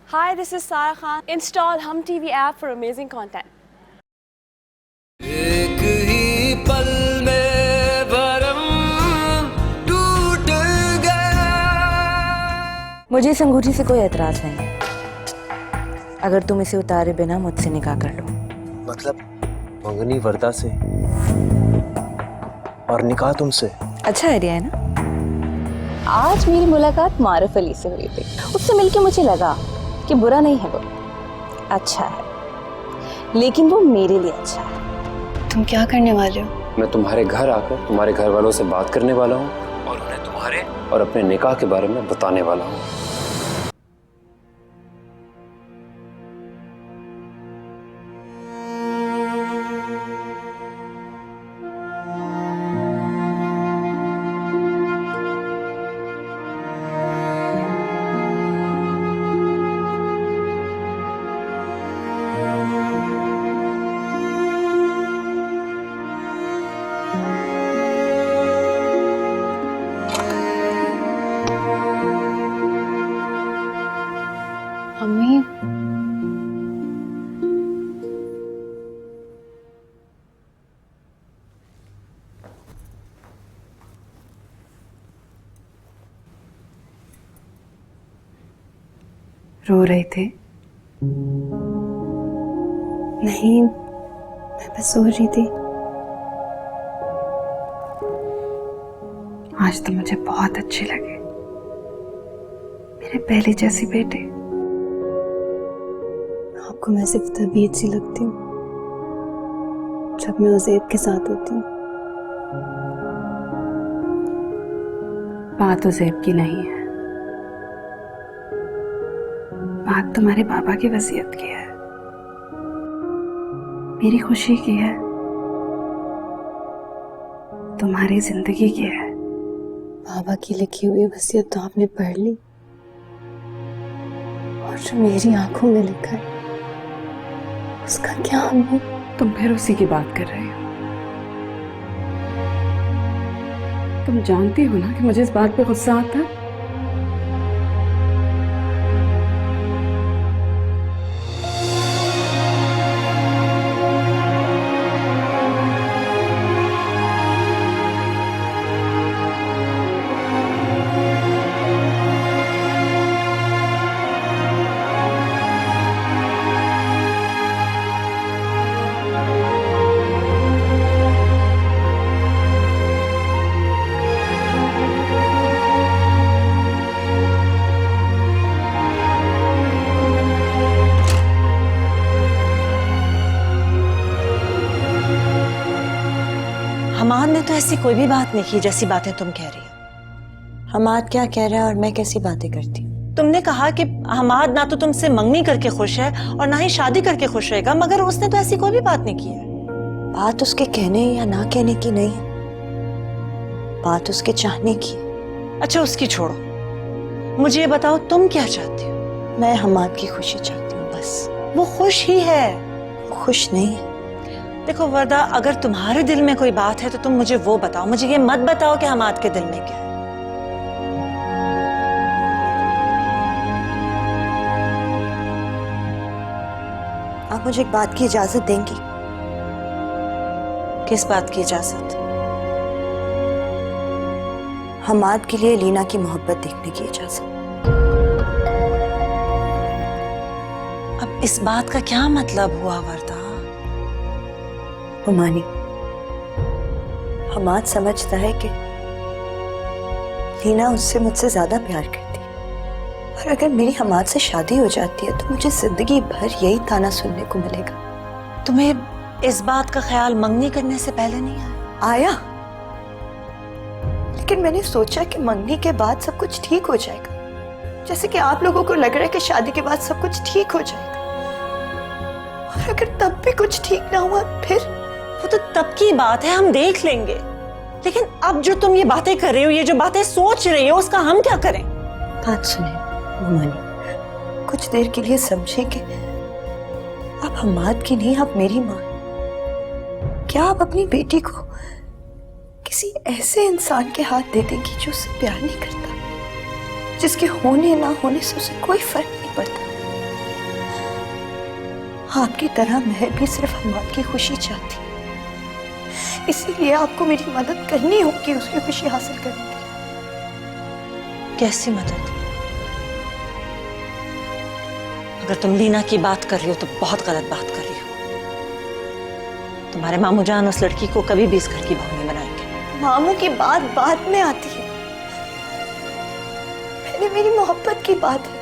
Hi, this is Sarah Khan. Install Hum TV app for amazing content. एक ही पल में भरम टूट गया। मुझे इस अंगूठी से कोई एतराज नहीं है। अगर तुम इसे उतारे बिना मुझसे निकाह कर लो। मतलब मंगनी वर्दा से और निकाह तुमसे। अच्छा आइडिया है ना? आज मेरी मुलाकात मारूफ अली से हुई थी। उससे मिलके मुझे लगा कि बुरा नहीं है वो, अच्छा है, लेकिन वो मेरे लिए अच्छा है। तुम क्या करने वाले हो? मैं तुम्हारे घर आकर तुम्हारे घर वालों से बात करने वाला हूँ और उन्हें तुम्हारे और अपने निकाह के बारे में बताने वाला हूँ। मम्मी, रो रहे थे? नहीं, मैं बस सो रही थी। आज तो मुझे बहुत अच्छे लगे, मेरे पहले जैसे बेटे। आपको मैं सिर्फ तबीयत सी लगती हूँ जब मैं उज़ैब के साथ होती हूँ। बात उज़ैब की नहीं है, बात तुम्हारे पापा की वसीयत की है, मेरी खुशी की है, तुम्हारी जिंदगी की है। बाबा की लिखी हुई वसीयत तो आपने पढ़ ली, और जो मेरी आंखों में लिखा है उसका क्या अम्मी? तुम फिर उसी की बात कर रहे हो। तुम जानती हो ना कि मुझे इस बात पे गुस्सा आता है। हमाद ने तो ऐसी कोई भी बात नहीं की जैसी बातें तुम कह रही हो। हमाद क्या कह रहा है और मैं कैसी बातें करती हूँ? तुमने कहा कि हमाद ना तो तुमसे मंगनी करके खुश है और ना ही शादी करके खुश रहेगा, मगर उसने तो ऐसी कोई भी बात नहीं की है। बात उसके कहने या ना कहने की नहीं है, बात उसके चाहने की है। अच्छा उसकी छोड़ो, मुझे ये बताओ तुम क्या चाहती हो? मैं हमाद की खुशी चाहती हूँ बस। वो खुश ही है। खुश नहीं है। देखो वर्दा, अगर तुम्हारे दिल में कोई बात है तो तुम मुझे वो बताओ, मुझे ये मत बताओ कि हमाद के दिल में क्या है। आप मुझे एक बात की इजाजत देंगी? किस बात की इजाजत? हमाद के लिए लीना की मोहब्बत देखने की इजाजत। अब इस बात का क्या मतलब हुआ वर्दा? उमानी, हमाद समझता है कि लीना उससे मुझसे ज्यादा प्यार करती है, और अगर मेरी हमाद से शादी हो जाती है तो मुझे जिंदगी भर यही ताना सुनने को मिलेगा। तुम्हें इस बात का ख्याल मंगनी करने से पहले नहीं आया? आया, लेकिन मैंने सोचा कि मंगनी के बाद सब कुछ ठीक हो जाएगा, जैसे कि आप लोगों को लग रहा है कि शादी के बाद सब कुछ ठीक हो जाएगा। और अगर तब भी कुछ ठीक ना हुआ फिर? वो तो तब की बात है, हम देख लेंगे। लेकिन अब जो तुम ये बातें कर रही हो, ये जो बातें सोच रही हो, उसका हम क्या करें? बात सुने उमानी, कुछ देर के लिए समझे कि आप हमाद की नहीं, आप मेरी माँ। क्या आप अपनी बेटी को किसी ऐसे इंसान के हाथ दे देंगी जो उससे प्यार नहीं करता, जिसके होने ना होने से उसे कोई फर्क नहीं पड़ता? आपकी तरह मैं भी सिर्फ हमाद की खुशी चाहती, इसीलिए आपको मेरी मदद करनी होगी उसकी खुशी हासिल करने के लिए। कैसी मदद? अगर तुम लीना की बात कर रही हो तो बहुत गलत बात कर रही हो। तुम्हारे मामू जान उस लड़की को कभी भी इस घर की बहू नहीं बनाएंगे। मामू की बात बाद में आती है, पहले मेरी मोहब्बत की बात है।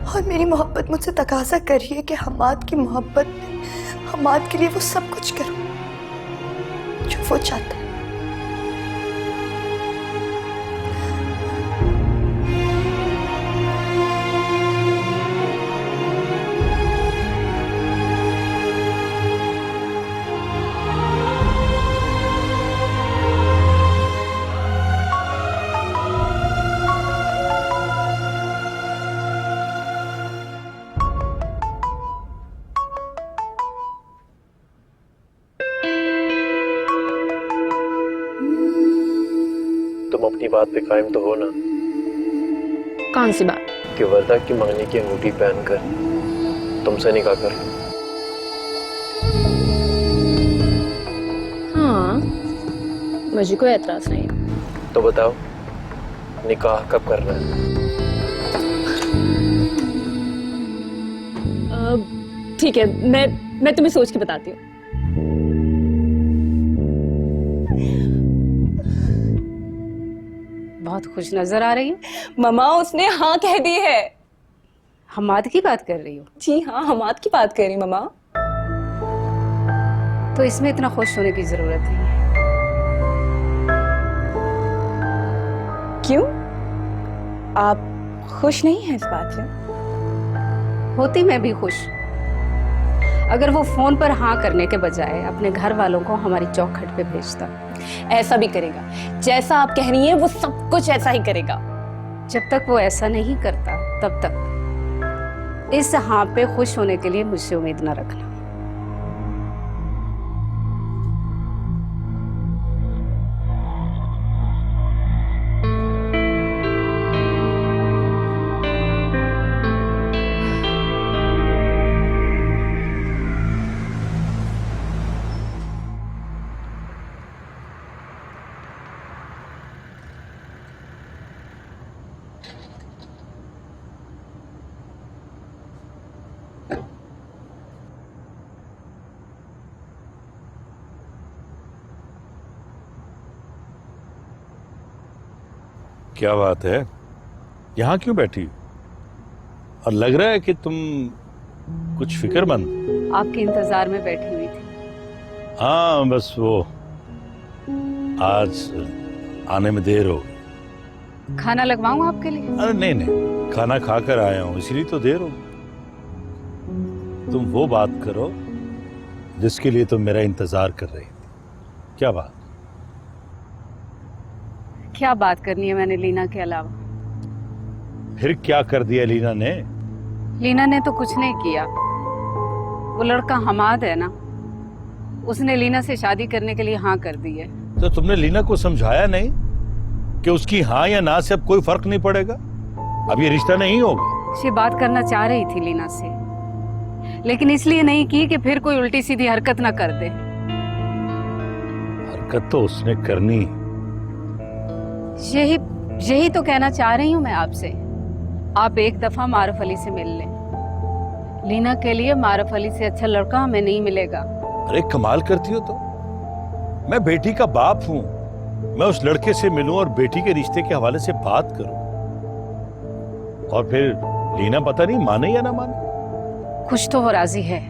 और मेरी मोहब्बत मुझसे तकाजा कर रही है कि हमाद की मोहब्बत में हमाद के लिए वो सब कुछ करूं जो वो चाहता है। तुम अपनी बात पे कायम तो हो ना? कौन सी बात? कि वर्दा की मंगनी की अंगूठी पहनकर तुमसे निकाह कर लूं। हाँ, मुझे कोई एतराज नहीं है। तो बताओ निकाह कब करना है? ठीक है, मैं तुम्हें सोच के बताती हूँ। बहुत खुश नजर आ रही हो। ममा उसने हाँ कह दी है। हमाद की बात कर रही हो? जी हाँ, हमाद की बात कर रही ममा। तो इसमें इतना खुश होने की जरूरत नहीं है। क्यों? आप खुश नहीं हैं इस बात से? होती मैं भी खुश अगर वो फोन पर हाँ करने के बजाय अपने घर वालों को हमारी चौखट पे भेजता। ऐसा भी करेगा, जैसा आप कह रही हैं वो सब कुछ ऐसा ही करेगा। जब तक वो ऐसा नहीं करता तब तक इस हाँ पे खुश होने के लिए मुझसे उम्मीद न रखना। क्या बात है, यहाँ क्यों बैठी? और लग रहा है कि तुम कुछ फिक्रमंद। आपके इंतजार में बैठी हुई थी। हाँ, बस वो आज आने में देर हो गई। खाना लगवाऊं आपके लिए? अरे नहीं नहीं, खाना खाकर आया हूँ इसलिए तो देर हो गई। तुम वो बात करो जिसके लिए तुम मेरा इंतजार कर रही थी। क्या बात? क्या बात करनी है मैंने लीना के अलावा? फिर क्या कर दिया लीना ने? लीना ने तो कुछ नहीं किया। वो लड़का हमाद है ना, उसने लीना से शादी करने के लिए हाँ कर दी है। तो तुमने लीना को समझाया नहीं कि उसकी हाँ या ना से अब कोई फर्क नहीं पड़ेगा, अब ये रिश्ता नहीं होगा? ये बात करना चाह रही थी लीना से, लेकिन इसलिए नहीं की कि फिर कोई उल्टी सीधी हरकत ना कर दे। हरकत तो उसने करनी। यही तो कहना चाह रही हूँ मैं आपसे। आप एक दफा मारूफ अली से मिल लें। लीना के लिए मारूफ अली से अच्छा लड़का हमें नहीं मिलेगा। अरे कमाल करती हो तो। मैं बेटी का बाप हूं, मैं उस लड़के से मिलूं और बेटी के रिश्ते के हवाले से बात करूं, और फिर लीना पता नहीं माने या ना माने। कुछ तो वो राजी है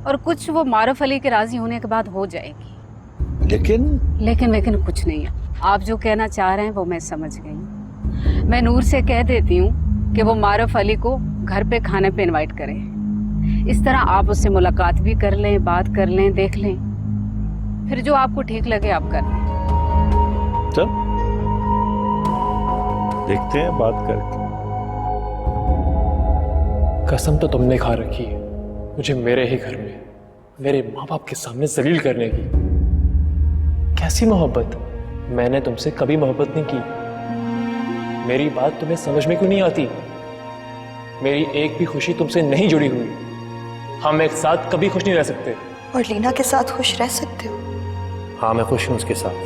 और कुछ वो मारूफ अली के राजी होने के बाद हो जाएगी। लेकिन कुछ नहीं है। आप जो कहना चाह रहे हैं वो मैं समझ गई। मैं नूर से कह देती हूँ कि वो मारूफ अली को घर पे खाने पे इनवाइट करे। इस तरह आप उससे मुलाकात भी कर लें, बात कर लें, देख लें, फिर जो आपको ठीक लगे आप कर लें। चल देखते हैं बात करके। कसम तो तुमने खा रखी है मुझे मेरे ही घर में मेरे माँ बाप के सामने जलील करने की। कैसी मोहब्बत? मैंने तुमसे कभी मोहब्बत नहीं की। मेरी बात तुम्हें समझ में क्यों नहीं आती? मेरी एक भी खुशी तुमसे नहीं जुड़ी हुई। हम एक साथ कभी खुश नहीं रह सकते। और लीना के साथ खुश रह सकते हो? हाँ, मैं खुश हूँ उसके साथ।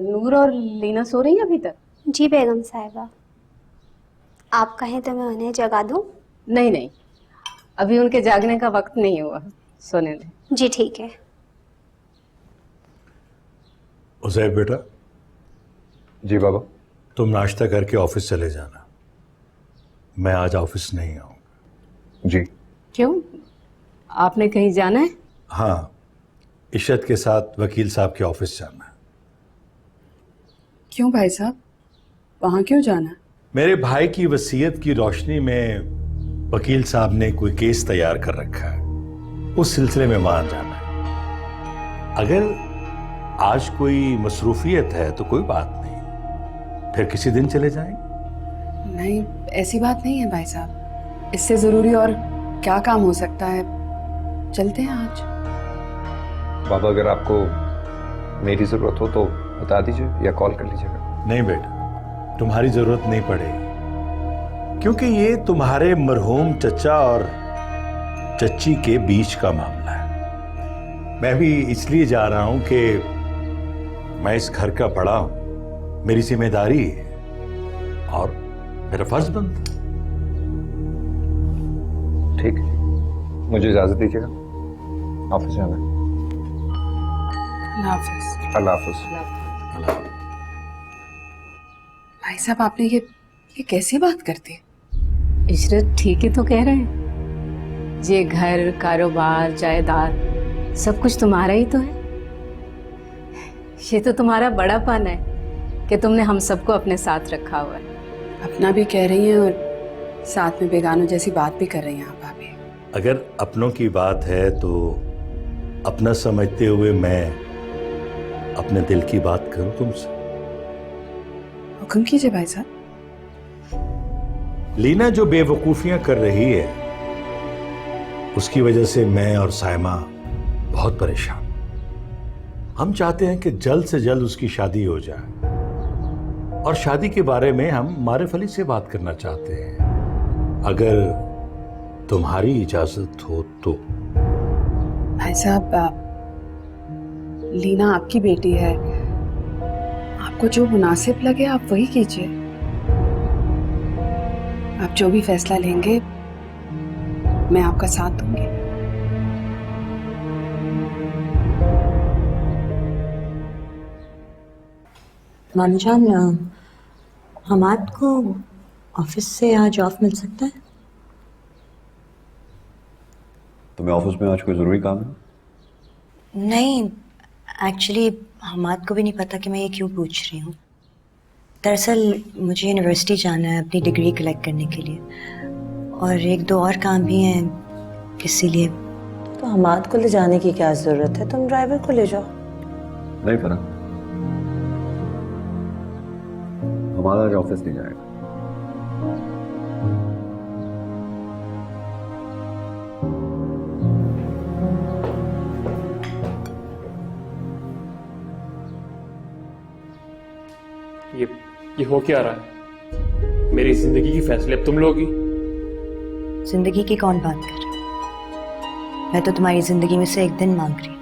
नूर और लीना सो रही है अभी तक? जी बेगम साहिबा, आप कहें तो मैं उन्हें जगा दूं? नहीं नहीं, अभी उनके जागने का वक्त नहीं हुआ, सोने दें। जी ठीक है। उज़ैर बेटा। जी बाबा। तुम नाश्ता करके ऑफिस चले जाना, मैं आज ऑफिस नहीं आऊंगा। जी। क्यों, आपने कहीं जाना है? हाँ, इशरत के साथ वकील साहब के ऑफिस जाना है। क्यों भाई साहब, वहां क्यों जाना? मेरे भाई की वसीयत की रोशनी में वकील साहब ने कोई केस तैयार कर रखा है, उस सिलसिले में वहां जाना है। अगर आज कोई मसरूफियत है तो कोई बात नहीं, फिर किसी दिन चले जाएंगे। नहीं, ऐसी बात नहीं है भाई साहब, इससे जरूरी और क्या काम हो सकता है, चलते हैं आज। बाबा अगर आपको मेरी जरूरत हो तो बता दीजिए या कॉल कर लीजिएगा। नहीं बेटा, तुम्हारी जरूरत नहीं पड़ेगी, क्योंकि ये तुम्हारे मरहूम चचा और चच्ची के बीच का मामला है। मैं भी इसलिए जा रहा हूं कि मैं इस घर का बड़ा हूं, मेरी जिम्मेदारी है और मेरा फर्ज बनता। ठीक है, मुझे इजाजत दीजिएगा, ऑफिस जाना है। अल्लाह हाफिज। अल्लाह हाफिज। भाई साहब, आपने ये कैसी बात करती है? इशरत ठीक ही तो कह रहे हैं, ये घर, कारोबार, जायदाद सब कुछ तुम्हारा ही तो है। ये तो तुम्हारा बड़ापन है कि तुमने हम सबको अपने साथ रखा हुआ है। अपना भी कह रही हैं और साथ में बेगानों जैसी बात भी कर रही हैं आप भाभी। अगर अपनों की बात है तो अपना समझते हुए मैं अपने दिल की बात करूं तुमसे। हुक्म कीजिए भाई साहब। लीना जो बेवकूफियां कर रही है उसकी वजह से मैं और सायमा बहुत परेशान। हम चाहते हैं कि जल्द से जल्द उसकी शादी हो जाए और शादी के बारे में हम मारिफ अली से बात करना चाहते हैं, अगर तुम्हारी इजाजत हो तो। भाई साहब, लीना आपकी बेटी है, आपको जो मुनासिब लगे आप वही कीजिए। आप जो भी फैसला लेंगे मैं आपका साथ दूंगी। मानी जान, हमाद को ऑफिस से आज ऑफ मिल सकता है? तुम्हें ऑफिस में आज कोई जरूरी काम है? नहीं, एक्चुअली हमाद को भी नहीं पता कि मैं ये क्यों पूछ रही हूँ। दरअसल मुझे यूनिवर्सिटी जाना है अपनी डिग्री कलेक्ट करने के लिए, और एक दो और काम भी हैं, इसीलिए। तो हमाद को ले जाने की क्या जरूरत है, तुम ड्राइवर को ले जाओ। नहीं पता, हमारा आज ऑफिस नहीं जाएगा। ये हो क्या रहा है? मेरी जिंदगी की फैसले अब तुम लोगी। जिंदगी की कौन बात कर रहा है? मैं तो तुम्हारी जिंदगी में से एक दिन मांग रही हूँ,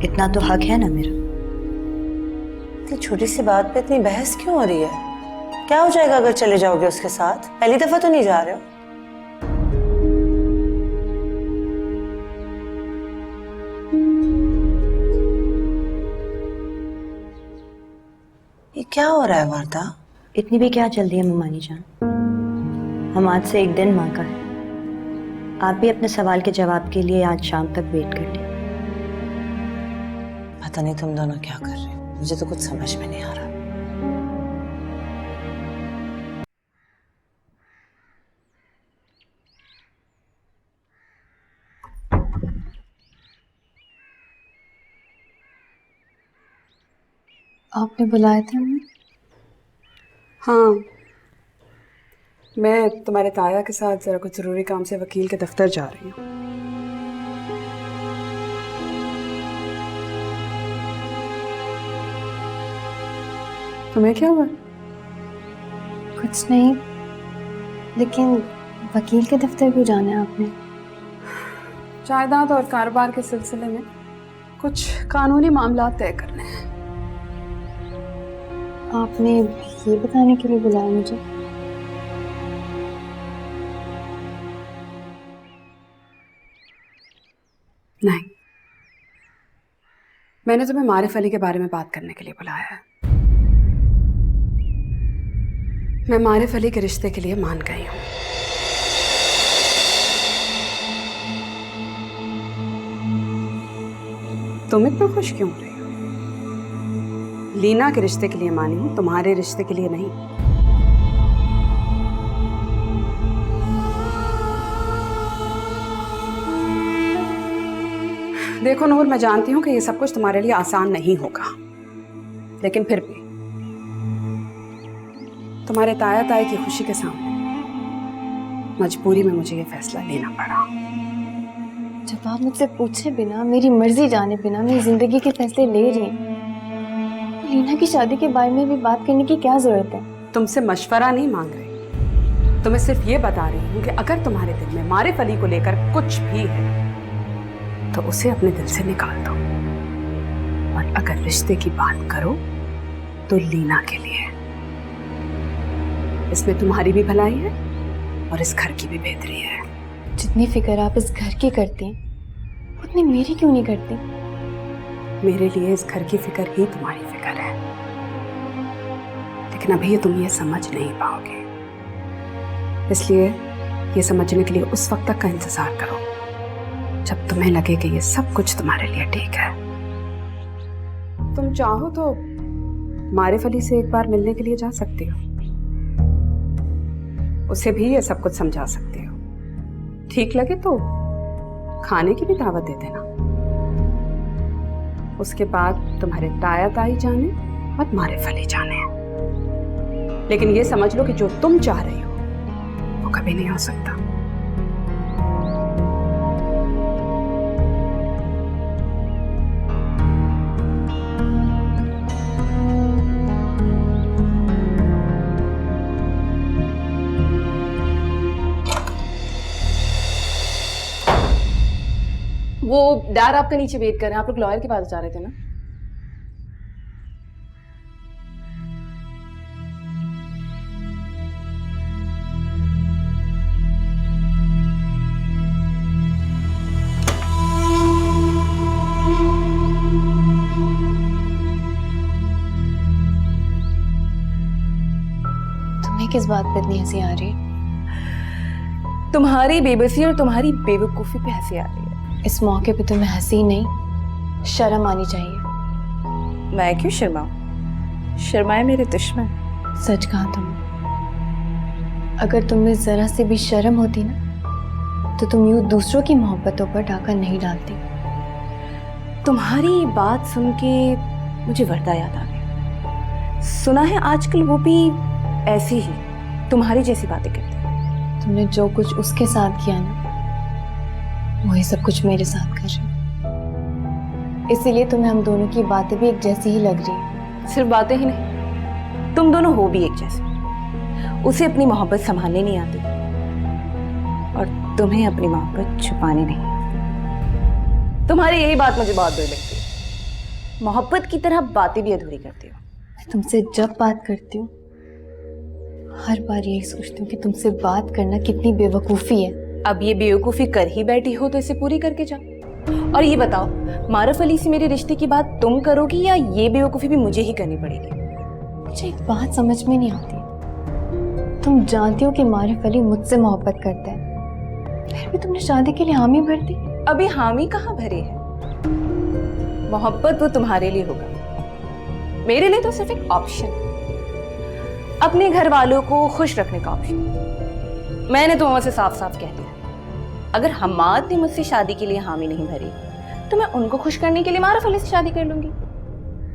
इतना तो हक है ना मेरा। इतनी छोटी सी बात पे इतनी बहस क्यों हो रही है? क्या हो जाएगा अगर चले जाओगे उसके साथ? पहली दफा तो नहीं जा रहे हो। ये क्या हो रहा है वारदा? इतनी भी क्या जल्दी है ममानी जान? हम आज से एक दिन मांगा है, आप भी अपने सवाल के जवाब के लिए आज शाम तक वेट कर लीजिए। पता नहीं तुम दोनों क्या कर रहे हो, मुझे तो कुछ समझ में नहीं आ रहा। आपने बुलाया था हमें? हाँ, मैं तुम्हारे ताया के साथ जरा कुछ जरूरी काम से वकील के दफ्तर जा रही हूँ। तुम्हें क्या हुआ? कुछ नहीं, लेकिन वकील के दफ्तर क्यों जाना है आपने? जायदाद और कारोबार के सिलसिले में कुछ कानूनी मामला तय करने हैं। आपने ये बताने के लिए बुलाया मुझे? नहीं, मैंने तुम्हें मारिफ अली के बारे में बात करने के लिए बुलाया है। मैं मारिफ अली के रिश्ते के लिए मान गई हूं। तुम इतना खुश क्यों हो रही हो? लीना के रिश्ते के लिए मानी हूं, तुम्हारे रिश्ते के लिए नहीं। देखो नूर, मैं जानती हूं कि ये सब कुछ तुम्हारे लिए आसान नहीं होगा, लेकिन फिर भी तुम्हारे ताया ताई की खुशी के सामने मजबूरी में मुझे ये फैसला लेना पड़ा। जब आप मुझसे पूछे बिना, मेरी मर्जी जाने बिना मेरी जिंदगी के फैसले ले रही हैं, तो लीना की शादी के बारे में भी बात करने की क्या जरूरत है? तुमसे मशवरा नहीं मांग रही, तुम्हें सिर्फ ये बता रही हूँ कि अगर तुम्हारे दिल में मारिफ अली को लेकर कुछ भी है तो उसे अपने दिल से निकाल दो, और अगर रिश्ते की बात करो तो लीना के लिए। इसमें तुम्हारी भी भलाई है और इस घर की भी बेहतरी है। जितनी फिक्र आप इस घर की करती हैं, उतनी मेरी क्यों नहीं करती? मेरे लिए इस घर की फिक्र ही तुम्हारी फिक्र है, लेकिन अभी तुम ये समझ नहीं पाओगे। इसलिए ये समझने के लिए उस वक्त तक का इंतजार करो जब तुम्हें लगे कि ये सब कुछ तुम्हारे लिए ठीक है। तुम चाहो तो मारिफ अली से एक बार मिलने के लिए जा सकती हो, उसे भी ये सब कुछ समझा सकती हो। ठीक लगे तो खाने की भी दावत दे देना। उसके बाद तुम्हारे ताया ताई जाने और मारिफ अली जाने, लेकिन ये समझ लो कि जो तुम चाह रही हो वो कभी नहीं हो सकता। वो डैड आपका नीचे वेट कर रहे हैं, आप लोग लॉयर के पास जा रहे थे ना? तुम्हें किस बात पे इतनी हंसी आ रही है? तुम्हारी बेबसी और तुम्हारी बेवकूफी पे हंसी आ रही है। इस मौके पे तुम्हें हंसी नहीं, शर्म आनी चाहिए। मैं क्यों शर्माऊं? शर्माए मेरे दुश्मन। सच कहा तुमने। अगर तुम्हें जरा से भी शर्म होती ना, तो तुम यूं दूसरों की मोहब्बतों पर डाका नहीं डालती। तुम्हारी बात सुन के मुझे वर्दा याद आ गई। सुना है आजकल वो भी ऐसी ही तुम्हारी जैसी बातें करती है। तुमने जो कुछ उसके साथ किया ना, वही सब कुछ मेरे साथ कर रही। इसीलिए तुम्हें हम दोनों की बातें भी एक जैसी ही लग रही है। सिर्फ बातें ही नहीं, तुम दोनों हो भी एक जैसे। उसे अपनी मोहब्बत संभालने नहीं आती और तुम्हें अपनी मोहब्बत छुपाने नहीं आती। तुम्हारी यही बात मुझे बहुत बुरी लगती है। मोहब्बत की तरह बातें भी अधूरी करती हो। मैं तुमसे जब बात करती हूँ, हर बार यही सोचती हूँ कि तुमसे बात करना कितनी बेवकूफ़ी है। अब ये बेवकूफ़ी कर ही बैठी हो तो इसे पूरी करके जाओ। और ये बताओ, मारिफ अली से मेरे रिश्ते की बात तुम करोगी या ये बेवकूफ़ी भी मुझे ही करनी पड़ेगी? मुझे एक बात समझ में नहीं आती। तुम जानती हो कि मारिफ अली मुझसे मोहब्बत करता है, फिर भी तुमने शादी के लिए हामी भर दी। अभी हामी कहाँ भरी है? मोहब्बत वो तुम्हारे लिए होगा, मेरे लिए तो सिर्फ एक ऑप्शन, अपने घर वालों को खुश रखने का ऑप्शन। मैंने तो वहां से साफ साफ कह दिया, अगर हम्माद ने मुझसे शादी के लिए हामी नहीं भरी तो मैं उनको खुश करने के लिए मारिफ अली से शादी कर लूंगी।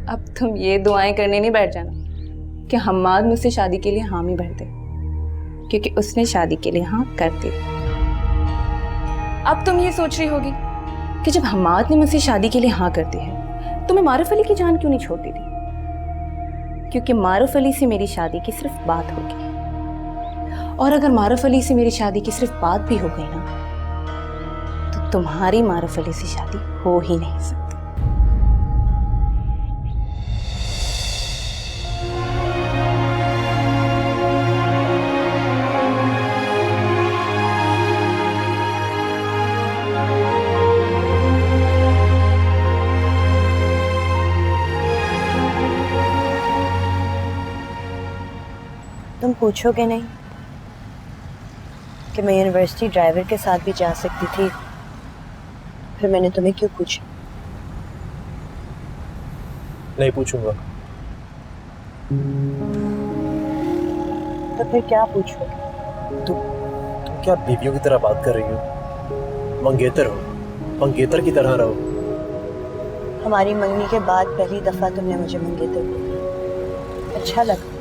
अब तुम ये दुआएं करने नहीं बैठ जाना कि हम्माद मुझसे शादी के लिए हामी भर दे। क्योंकि उसने शादी के लिए हाँ कर दी। अब तुम ये सोच रही होगी कि जब हमाद ने मुझसे शादी के लिए हाँ कर दी है तो मैं मारूफ अली की जान क्यों नहीं छोड़ती थी? क्योंकि मारूफ अली से मेरी शादी की सिर्फ बात होगी, और अगर मारूफ अली से मेरी शादी की सिर्फ बात भी हो गई ना तो तुम्हारी मारूफ अली से शादी हो ही नहीं सकती। तुम पूछोगे नहीं कि मैं यूनिवर्सिटी ड्राइवर के साथ भी जा सकती थी, फिर मैंने तुम्हें क्यों पूछा? नहीं पूछूंगा। तो फिर क्या पूछोगे? तुम क्या बीवियों की तरह बात कर रही हो? मंगेतर हो, मंगेतर की तरह रहो। हमारी मंगनी के बाद पहली दफा तुमने मुझे मंगेतर बोला, अच्छा लगा।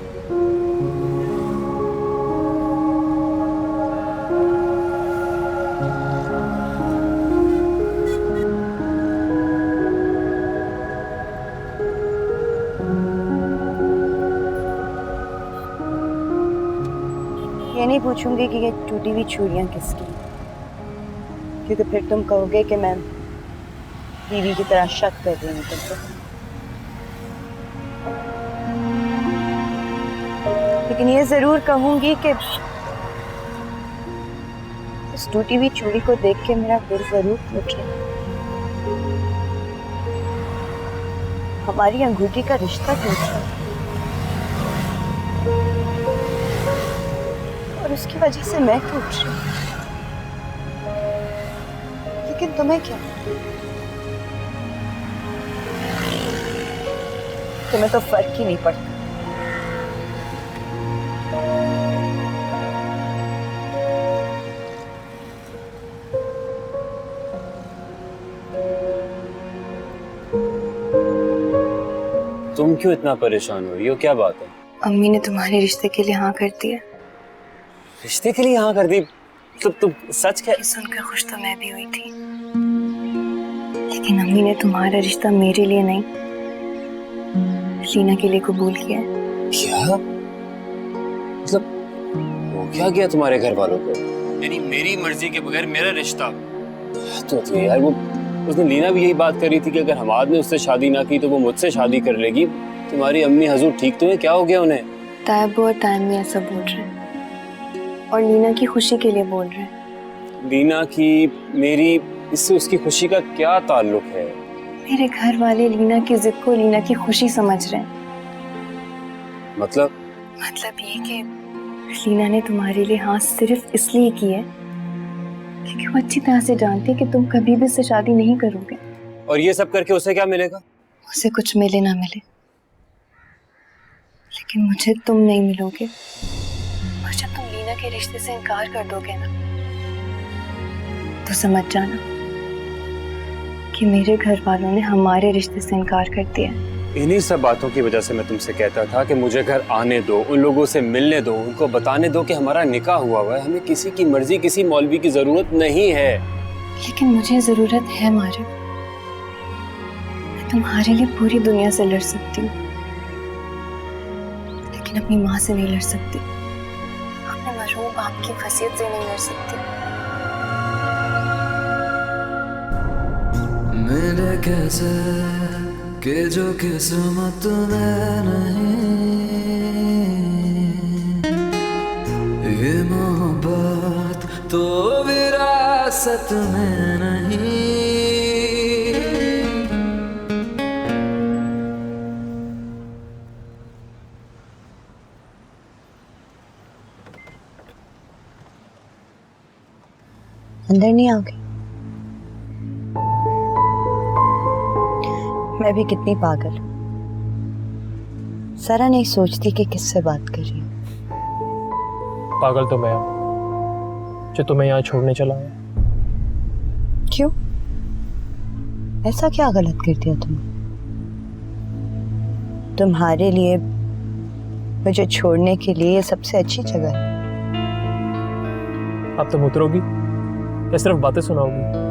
ये नहीं पूछूंगी कि ये टूटी हुई चूड़ियां किसकी, क्योंकि फिर तुम कहोगे कि मैं बीवी की तरह शक कर रही हूँ तुमको। लेकिन ये जरूर कहूंगी कि इस टूटी हुई चूड़ी को देख के मेरा दिल जरूर टूट रहा है। हमारी अंगूठी का रिश्ता टूट रहा है और उसकी वजह से मैं टूट रही हूँ। लेकिन तुम्हें क्या? तुम्हें तो फर्क ही नहीं पड़ता। तुम क्यों इतना परेशान हो रही हो? क्या बात है? अम्मी ने तुम्हारे रिश्ते के लिए हाँ कर दिया। रिश्ते के लिए हाँ कर दी? मतलब तुम सच क्या? सुनकर खुश तो मैं भी हुई थी, लेकिन अम्मी ने तुम्हारा रिश्ता मेरे लिए नहीं लीना के लिए कबूल किया है। क्या? मतलब वो क्या किया तुम्हारे घर वालों को? यानी मेरी मर्जी के बगैर मेरा रिश्ता? तो यार वो उस दिन लीना भी यही बात कर रही थी कि अगर हमाद ने उससे शादी ना की तो वो मुझसे शादी कर लेगी। तुम्हारी अम्मी हजूर ठीक तो है? क्या हो गया उन्हें? तायब और तायमी ऐसा बोल रहे हैं और लीना की खुशी के लिए बोल रहे हैं। लीना की मेरी इससे उसकी खुशी का क्या ताल्लुक है? मेरे घर वाले लीना की जिद को लीना की खुशी समझ रहे हैं। मतलब ये कि लीना ने तुम्हारे लिए हाँ सिर्फ इसलिए की है क्योंकि वो अच्छी तरह से जानती है कि तुम कभी भी उससे शादी नहीं करोगे। और ये सब करके उसे क्या मिलेगा? उसे कुछ मिले ना मिले, लेकिन मुझे तुम नहीं मिलोगे। और जब तुम लीना के रिश्ते से इनकार कर दोगे ना तो समझ जाना कि मेरे घर वालों ने हमारे रिश्ते से इनकार कर दिया। इन्हीं सब बातों की वजह से मैं तुमसे कहता था कि मुझे घर आने दो, उन लोगों से मिलने दो, उनको बताने दो कि हमारा निकाह हुआ है, हमें किसी की मर्जी किसी मौलवी की जरूरत नहीं है। लेकिन मुझे जरूरत है मारिफ। मैं तुम्हारे लिए पूरी दुनिया से लड़ सकती हूँ, लेकिन अपनी माँ से नहीं लड़ सकती, अपने मरहूम बाप की वसीयत से नहीं लड़ सकती। मेरे कैसे कि जो किस्मत में नहीं, ये मोहब्बत तो विरासत में नहीं। अंदर नहीं आओगे? मैं भी कितनी पागल हूँ, सारा नहीं सोचती कि किससे बात कर रही हूँ। पागल तो मैं हूँ जो तुम्हें यहाँ छोड़ने चला है। क्यों? ऐसा क्या गलत कर दिया तुमने? तुम्हारे लिए मुझे छोड़ने के लिए ये सबसे अच्छी जगह है। अब तुम उतरोगी या सिर्फ बातें सुनाओगी?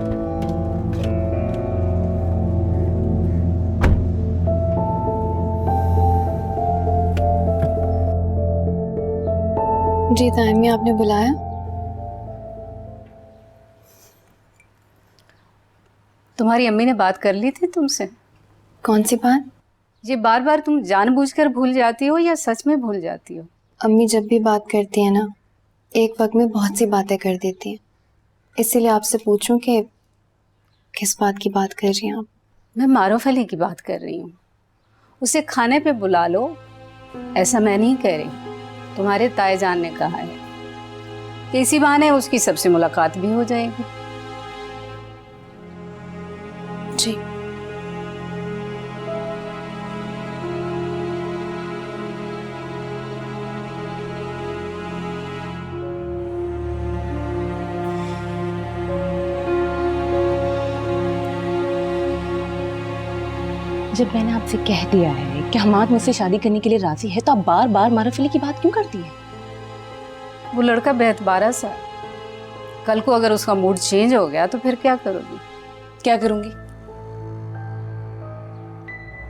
जी तायमी, आपने बुलाया? तुम्हारी अम्मी ने बात कर ली थी तुमसे? कौन सी बात? ये बार बार तुम जानबूझकर भूल जाती हो या सच में भूल जाती हो? अम्मी जब भी बात करती है ना, एक वक्त में बहुत सी बातें कर देती हैं। इसीलिए आपसे पूछूं कि किस बात की बात कर रही हैं आप? मैं मारूफ अली की बात कर रही हूँ। उसे खाने पे बुला लो, ऐसा मैं नहीं कह रही, तुम्हारे ताए जान ने कहा है कि इसी बहाने उसकी सबसे मुलाकात भी हो जाएगी। जी। जब मैंने आपसे कह दिया है कि हमाद मुझसे शादी करने के लिए राजी है, तो आप बार बार मारूफ अली की बात क्यों करती है? वो लड़का बेहतबारा सा, कल को अगर उसका मूड चेंज हो गया तो फिर क्या करोगी? क्या करूंगी?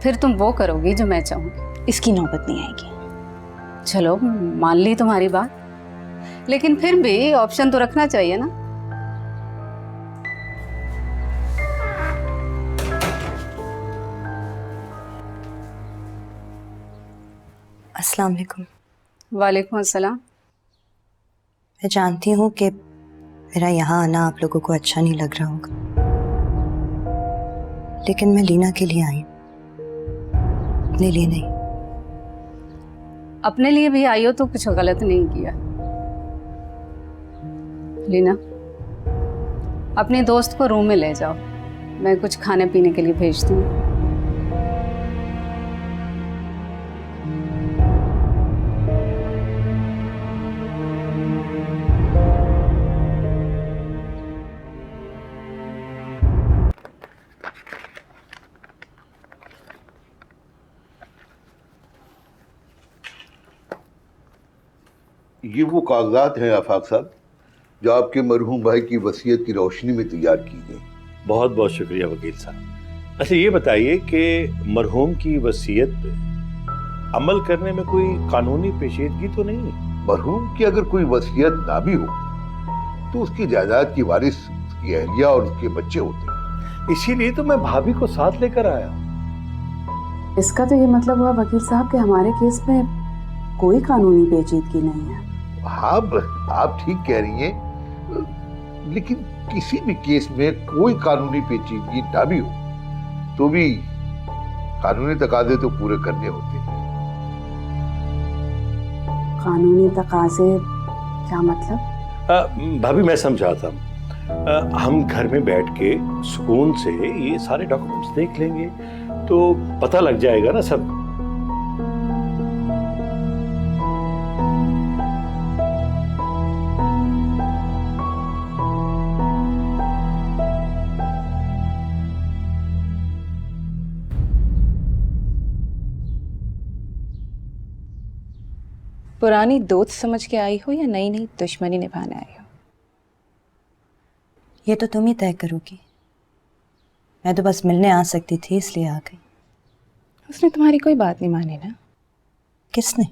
फिर तुम वो करोगी जो मैं चाहूंगी। इसकी नौबत नहीं आएगी। चलो मान ली तुम्हारी बात, लेकिन फिर भी ऑप्शन तो रखना चाहिए ना। अस्सलाम वालेकुम। वालेकुम अस्सलाम। मैं जानती हूँ कि मेरा यहाँ आना आप लोगों को अच्छा नहीं लग रहा होगा, लेकिन मैं लीना के लिए आई, अपने लिए नहीं। अपने लिए भी आई हो तो कुछ गलत नहीं किया। लीना, अपने दोस्त को रूम में ले जाओ, मैं कुछ खाने पीने के लिए भेजती हूँ। ये वो कागजात हैं आफाक साहब जो आपके मरहूम भाई की वसीयत की रोशनी में तैयार की गई। बहुत बहुत शुक्रिया वकील साहब। अच्छा ये बताइए कि मरहूम की वसीयत पे अमल करने में कोई कानूनी पेचीदगी तो नहीं है? मरहूम की अगर कोई वसीयत ना भी हो तो उसकी जायदाद की वारिस उसकी अहलिया और उसके बच्चे होते हैं। इसीलिए तो मैं भाभी को साथ लेकर आया। इसका तो ये मतलब हुआ वकील साहब कि हमारे केस में कोई कानूनी पेचीदगी नहीं है। हाँ, आप ठीक कह रही हैं, लेकिन किसी भी केस में कोई कानूनी पेचीदगी ना भी हो तो भी कानूनी तकाजे तो पूरे करने होते हैं। कानूनी तकाजे क्या मतलब? भाभी मैं समझाता हूँ। हम घर में बैठ के सुकून से ये सारे डॉक्यूमेंट्स देख लेंगे तो पता लग जाएगा ना सब। पुरानी दोस्त समझ के आई हो या नई नई दुश्मनी निभाने आई हो? ये तो तुम ही तय करोगी। मैं तो बस मिलने आ सकती थी इसलिए आ गई। उसने तुम्हारी कोई बात नहीं मानी ना? किसने?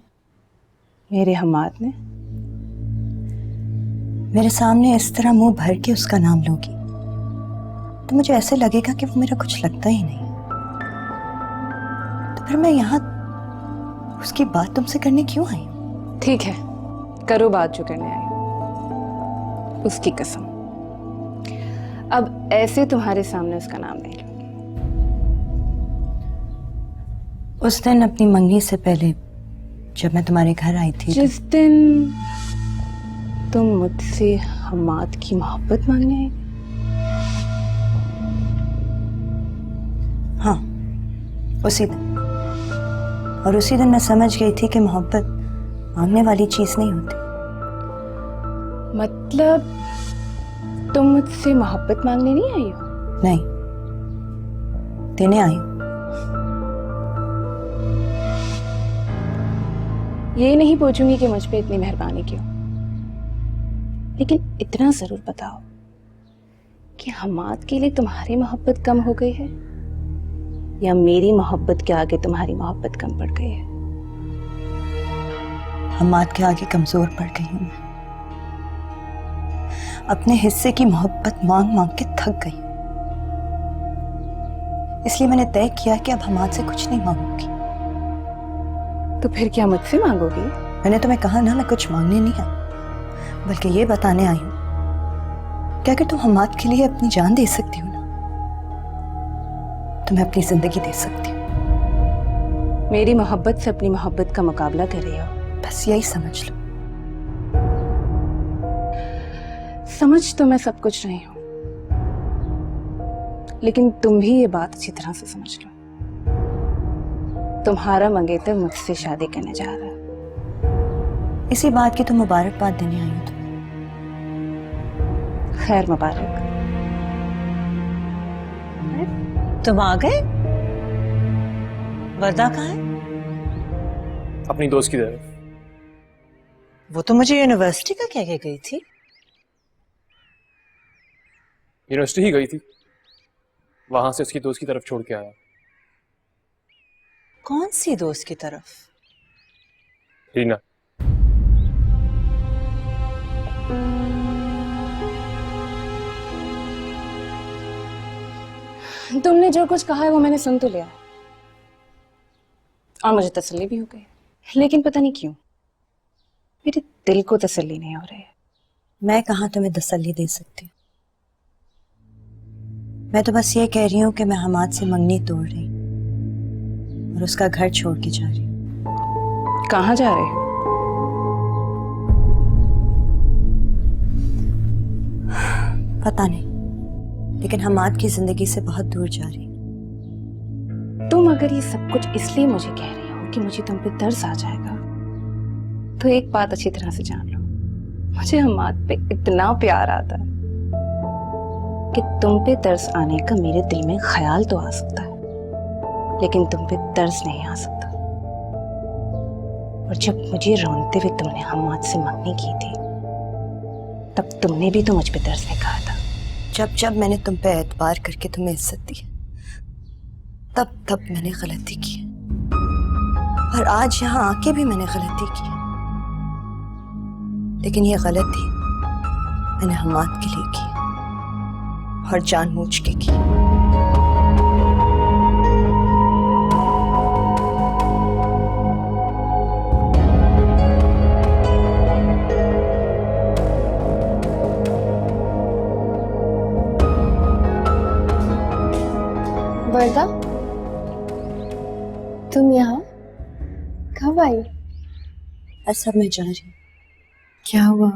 मेरे हमाद ने। मेरे सामने इस तरह मुंह भर के उसका नाम लोगी तो मुझे ऐसे लगेगा कि वो मेरा कुछ लगता ही नहीं। तो फिर मैं यहाँ उसकी बात तुमसे करने क्यों आई? ठीक है, करो बात जो करने आई हो। उसकी कसम, अब ऐसे तुम्हारे सामने उसका नाम नहीं लूंगी। उस दिन अपनी मंगनी से पहले जब मैं तुम्हारे घर आई थी, जिस दिन तुम मुझसे हमाद की मोहब्बत मांगने आई? हाँ, उसी दिन। और उसी दिन मैं समझ गई थी कि मोहब्बत मांगने वाली चीज नहीं होती। मतलब तुम मुझसे मोहब्बत मांगने नहीं आई हो? नहीं, देने आई हूं। ये नहीं पूछूंगी कि मुझ पे इतनी मेहरबानी क्यों, लेकिन इतना जरूर बताओ कि हमाद के लिए तुम्हारी मोहब्बत कम हो गई है या मेरी मोहब्बत के आगे तुम्हारी मोहब्बत कम पड़ गई है? हमाद के आगे कमजोर पड़ गई हूं मैं। अपने हिस्से की मोहब्बत मांग मांग के थक गई, इसलिए मैंने तय किया कि अब हमाद से कुछ नहीं मांगूंगी। तो फिर क्या मुझसे मांगोगी? मैंने तुम्हें कहा ना, मैं कुछ मांगने नहीं आई, बल्कि ये बताने आई हूं कि अगर तुम हमाद के लिए अपनी जान दे सकती हो ना, तो मैं अपनी जिंदगी दे सकती हूँ। मेरी मोहब्बत से अपनी मोहब्बत का मुकाबला कर रही हो? बस यही समझ लो। समझ तो मैं सब कुछ रही हूं, लेकिन तुम भी ये बात अच्छी तरह से समझ लो, तुम्हारा मंगेतर मुझसे शादी करने जा रहा है। इसी बात की तो मुबारकबाद देने आई हूं तुम्हें। खैर मुबारक। तुम आ गए? वर्दा कहाँ है? अपनी दोस्त की तरफ। वो तो मुझे यूनिवर्सिटी का कह के गई थी। यूनिवर्सिटी ही गई थी, वहां से उसकी दोस्त की तरफ छोड़ के आया। कौन सी दोस्त की तरफ? रीना। तुमने जो कुछ कहा है वो मैंने सुन तो लिया है और मुझे तसल्ली भी हो गई, लेकिन पता नहीं क्यों मेरे दिल को तसल्ली नहीं हो रही है। मैं कहाँ तुम्हें तसल्ली दे सकती हूँ। मैं तो बस ये कह रही हूँ कि मैं हमाद से मंगनी तोड़ रही और उसका घर छोड़ के जा रही हूँ। कहाँ जा रहे हो? पता नहीं, लेकिन हमाद की जिंदगी से बहुत दूर जा रही हूँ। तुम अगर ये सब कुछ इसलिए मुझे कह रही हो कि मुझे तुम पे तरस आ जाएगा, तो एक बात अच्छी तरह से जान लो, मुझे हमाद पे इतना प्यार आता है कि तुम पे तरस आने का मेरे दिल में ख्याल तो आ सकता है, लेकिन तुम पे तरस नहीं आ सकता। और जब मुझे रोनते हुए तुमने हमाद से मंगनी की थी, तब तुमने भी तो मुझ पे तरस दिखाया था। जब जब मैंने तुम पे एतबार करके तुम्हें इज्जत दी, तब तब मैंने गलती की, और आज यहाँ आके भी मैंने गलती की, लेकिन ये गलती मैंने हमाद के लिए की और जानबूझ के की। वर्दा, तुम यहाँ कब आई? ऐसा मैं जा रही हूँ। क्या हुआ?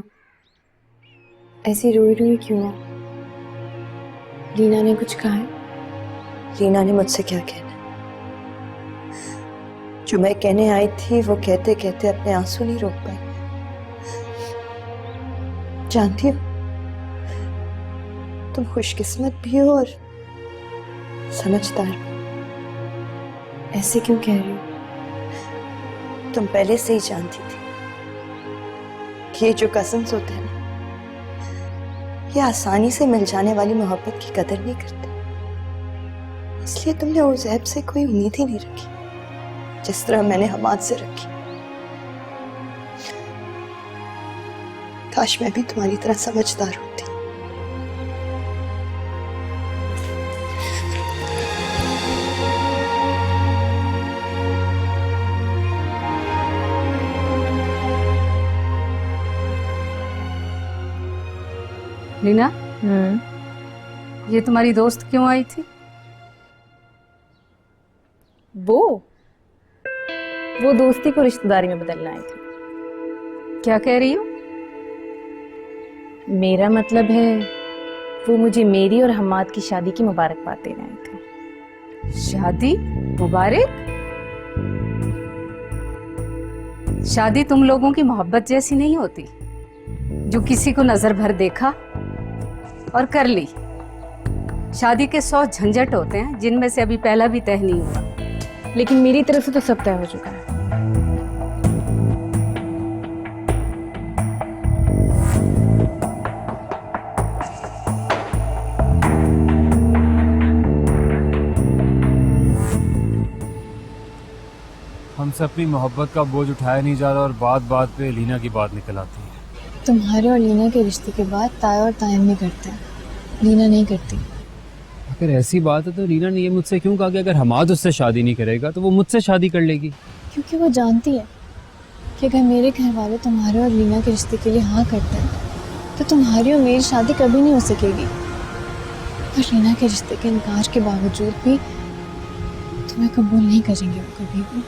ऐसी रोई रोई क्यों हो? लीना ने कुछ कहा है? रीना ने मुझसे क्या कहना? जो मैं कहने आई थी वो कहते कहते अपने आंसू नहीं रोक पाई। जानती हो, तुम खुशकिस्मत भी हो और समझदार भी। ऐसे क्यों कह रही हो? तुम पहले से ही जानती थी कि ये जो कज़न्स होते हैं ना, ये आसानी से मिल जाने वाली मोहब्बत की कदर नहीं करते, इसलिए तुमने उज़ैब से कोई उम्मीद ही नहीं रखी जिस तरह मैंने हमाद से रखी। काश मैं भी तुम्हारी तरह समझदार होती। लीना, ये तुम्हारी दोस्त क्यों आई थी? वो दोस्ती को रिश्तेदारी में बदलना आई थी। क्या कह रही हो? मेरा मतलब है, वो मुझे मेरी और हमाद की शादी की मुबारकबाद देने आए थे। शादी मुबारक? शादी तुम लोगों की मोहब्बत जैसी नहीं होती जो किसी को नजर भर देखा और कर ली। शादी के 100 झंझट होते हैं जिनमें से अभी पहला भी तय नहीं हुआ। लेकिन मेरी तरफ से तो सब तय हो चुका है। हमसे अपनी मोहब्बत का बोझ उठाया नहीं जा रहा और बात बात पे लीना की बात निकल आती है। तुम्हारे और लीना के रिश्ते के बाद ताया और तायम भी करते हैं, लीना नहीं करती। अगर ऐसी बात है तो लीना ने ये मुझसे क्यों कहा कि अगर हमाद उससे शादी नहीं करेगा तो वो मुझसे शादी कर लेगी? क्योंकि वो जानती है कि अगर मेरे घर वाले तुम्हारे और लीना के रिश्ते के लिए हाँ करते हैं तो तुम्हारी और मेरी शादी कभी नहीं हो सकेगी। और लीना के रिश्ते के इनकार के बावजूद भी तुम्हें कबूल नहीं करेंगे वो कभी भी।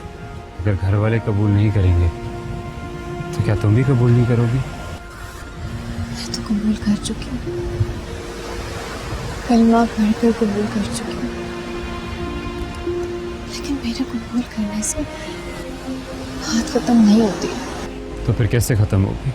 अगर घर वाले कबूल नहीं करेंगे तो क्या तुम भी कबूल नहीं करोगी? मैं तो कबूल कर चुकी हूँ, कलमा पढ़कर कबूल कर चुकी हूँ, लेकिन मेरे कबूल करने से बात खत्म नहीं होती। तो फिर कैसे खत्म होगी?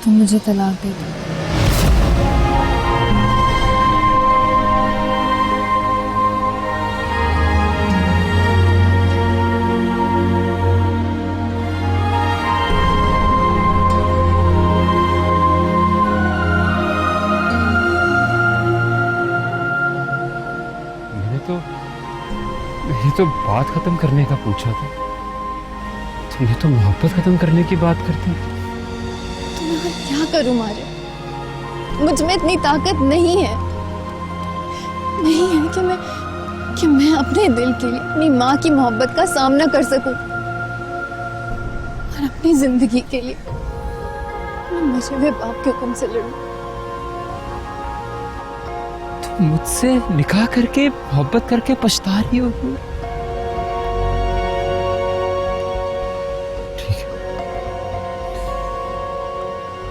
तुम मुझे तलाक दे दो। मैंने तो बात खत्म करने का पूछा था, तुमने तो मोहब्बत खत्म करने की बात करती। क्या करूं मारे, मुझ में इतनी ताकत नहीं है कि मैं अपने दिल के लिए अपनी माँ की मोहब्बत का सामना कर सकूं और अपनी जिंदगी के लिए अपने मरे हुए बाप के हुक्म से लड़ूं। तुम मुझसे निकाह करके मोहब्बत करके पछता रही हो?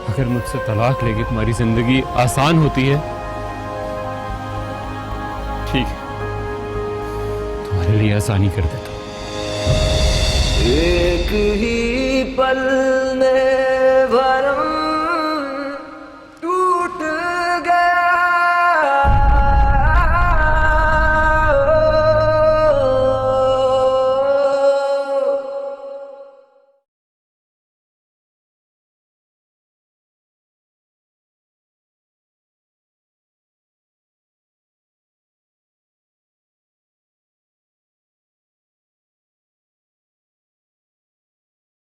अगर मुझसे तलाक लेके तुम्हारी जिंदगी आसान होती है, ठीक है, तुम्हारे लिए आसानी कर देता हूं। एक ही पल में